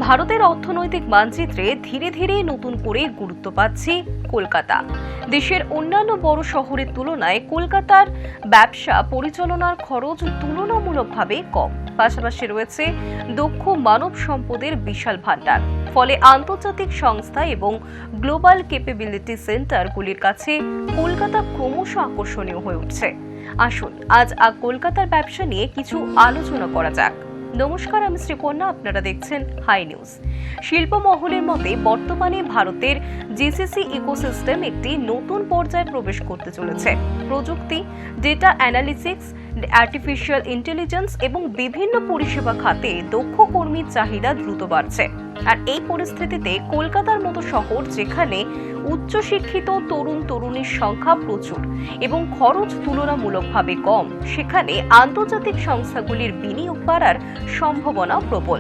ভারতের অর্থনৈতিক মানচিত্রে ধীরে ধীরে নতুন করে গুরুত্ব পাচ্ছে কলকাতা। দেশের অন্যান্য বড় শহরের তুলনায় কলকাতার ব্যবসা পরিচালনার খরচ তুলনামূলকভাবে কম। পাশাপাশি রয়েছে দক্ষ মানব সম্পদের বিশাল ভান্ডার। ফলে আন্তর্জাতিক সংস্থা এবং গ্লোবাল ক্যাপাবিলিটি সেন্টারগুলির কাছে কলকাতা ক্রমশ আকর্ষণীয় হয়ে উঠছে। আসুন আজ কলকাতার ব্যবসা নিয়ে কিছু আলোচনা করা যাক। নমস্কার, আমি শ্রীপর্ণা, আপনারা দেখছেন হাই নিউজ। শিল্প মহলের মতে বর্তমানে ভারতের জিসিসি ইকোসিস্টেম একটি নতুন পর্যায়ে প্রবেশ করতে চলেছে। প্রযুক্তি, ডেটা অ্যানালিটিক্স, আর্টিফিশিয়াল ইন্টেলিজেন্স এবং বিভিন্ন পরিষেবা খাতে দক্ষ কর্মীর চাহিদা দ্রুত বাড়ছে। আর এই পরিস্থিতিতে কলকাতার মতো শহর, যেখানে উচ্চশিক্ষিত তরুণ তরুণীর সংখ্যা প্রচুর এবং খরচ তুলনামূলকভাবে কম, সেখানে আন্তর্জাতিক সংস্থাগুলির বিনিয়োগ বাড়ার সম্ভাবনা প্রবল।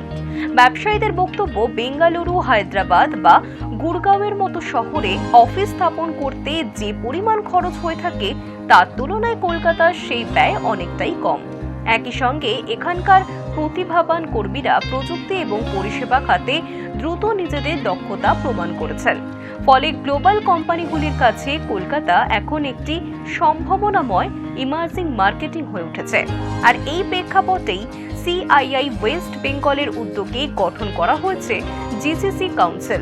ব্যবসায়ীদের বক্তব্য, বেঙ্গালুরু, হায়দ্রাবাদ বা গুরগাঁওয়ের মতো শহরে অফিস স্থাপন করতে যে পরিমাণ খরচ হয়ে থাকে তার তুলনায় কলকাতার সেই ব্যয় অনেকটাই কম। একই সঙ্গে এখানকার প্রতিভাবান কর্মীরা প্রযুক্তি এবং পরিষেবা খাতে দ্রুত নিজেদের দক্ষতা প্রমাণ করেছেন। ফলে গ্লোবাল কোম্পানিগুলির কাছে কলকাতা এখন একটি সম্ভাবনাময় ইমার্জিং মার্কেটিং হয়ে উঠেছে। আর এই প্রেক্ষাপটেই সিআইআই ওয়েস্ট বেঙ্গলের উদ্যোগে গঠন করা হয়েছে জিসিসি কাউন্সিল।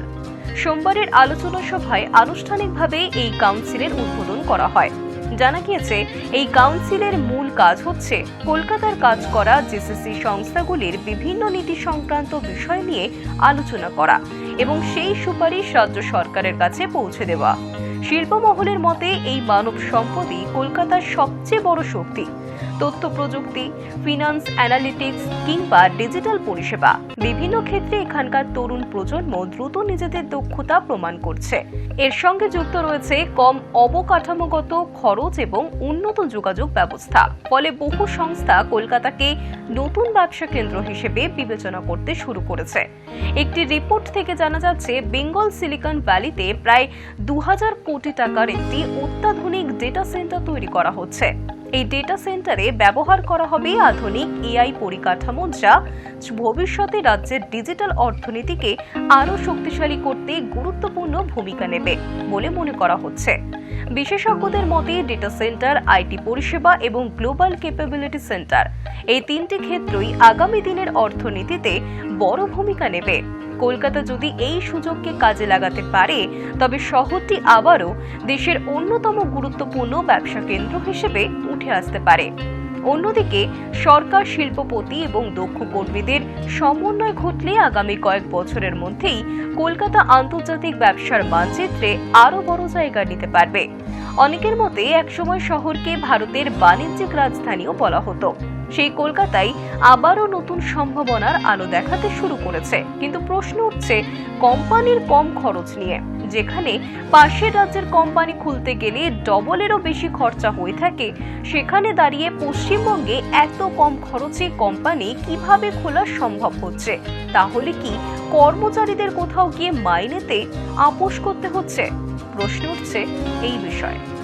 সোমবারের আলোচনা সভায় আনুষ্ঠানিকভাবে এই কাউন্সিলের উদ্বোধন করা হয়। জানা গিয়েছে, এই কাউন্সিলের মূল কাজ হচ্ছে কলকাতার কাজ করা জিসিসি সংস্থাগুলির বিভিন্ন নীতি সংক্রান্ত বিষয় নিয়ে আলোচনা করা এবং সেই সুপারিশ রাজ্য সরকারের কাছে পৌঁছে দেওয়া। শিল্প মহলের মতে এই মানব সম্পদই কলকাতার সবচেয়ে বড় শক্তি। তথ্য প্রযুক্তি, ফিনান্স, অ্যানালিটিক্স কিংবা ডিজিটাল পরিষেবা, বিভিন্ন ক্ষেত্রে এখানকার তরুণ প্রজন্ম দ্রুত নিজেদের দক্ষতা প্রমাণ করছে। এর সঙ্গে যুক্ত রয়েছে কম অবকাঠামোগত খরচ এবং উন্নত যোগাযোগ ব্যবস্থা। ফলে বহু সংস্থা কলকাতাকে নতুন ব্যবসা কেন্দ্র হিসেবে বিবেচনা করতে শুরু করেছে। একটি রিপোর্ট থেকে জানা যাচ্ছে, বেঙ্গল সিলিকন ভ্যালিতে প্রায় 2000 কোটি টাকার একটি অত্যাধুনিক ডেটা সেন্টার তৈরি করা হচ্ছে। এই ডেটা সেন্টারে ব্যবহার করা হবে আধুনিক এআই পরিকাঠামো, যা ভবিষ্যতে রাজ্যের ডিজিটাল অর্থনীতিকে আরও শক্তিশালী করতে গুরুত্বপূর্ণ ভূমিকা নেবে বলে মনে করা হচ্ছে। বিশেষজ্ঞদের মতে ডেটা সেন্টার, আইটি পরিষেবা এবং গ্লোবাল ক্যাপাবিলিটি সেন্টার, এই তিনটি ক্ষেত্রই আগামী দিনের অর্থনীতিতে বড় ভূমিকা নেবে। কলকাতা যদি এই সুযোগকে কাজে লাগাতে পারে, তবে শহরটি আবারও দেশের অন্যতম গুরুত্বপূর্ণ ব্যবসা কেন্দ্র হিসেবে উঠে আসতে পারে। অন্যদিকে সরকার, শিল্পপতি এবং দক্ষ কর্মীদের সমন্বয় ঘটলে আগামী কয়েক বছরের মধ্যেই কলকাতা আন্তর্জাতিক ব্যবসার মানচিত্রে আরও বড় জায়গা নিতে পারবে। অনেকের মতে একসময় শহরকে ভারতের বাণিজ্যিক রাজধানীও বলা হতো। সেই কলকাতায় আবারও নতুন সম্ভাবনার আলো দেখাতে শুরু করেছে। কিন্তু প্রশ্ন উঠছে কোম্পানির কম খরচ নিয়ে। যেখানে পাশের রাজ্যের কোম্পানি খুলতে গেলে ডবলেরও বেশি খরচা হয়ে থাকে, সেখানে দাঁড়িয়ে পশ্চিমবঙ্গে এত কম খরচে কোম্পানি কিভাবে খোলা সম্ভব হচ্ছে? তাহলে কি কর্মচারীদের কোথাও গিয়ে মাইনেতে আপোষ করতে হচ্ছে? প্রশ্ন উঠছে এই বিষয়ে।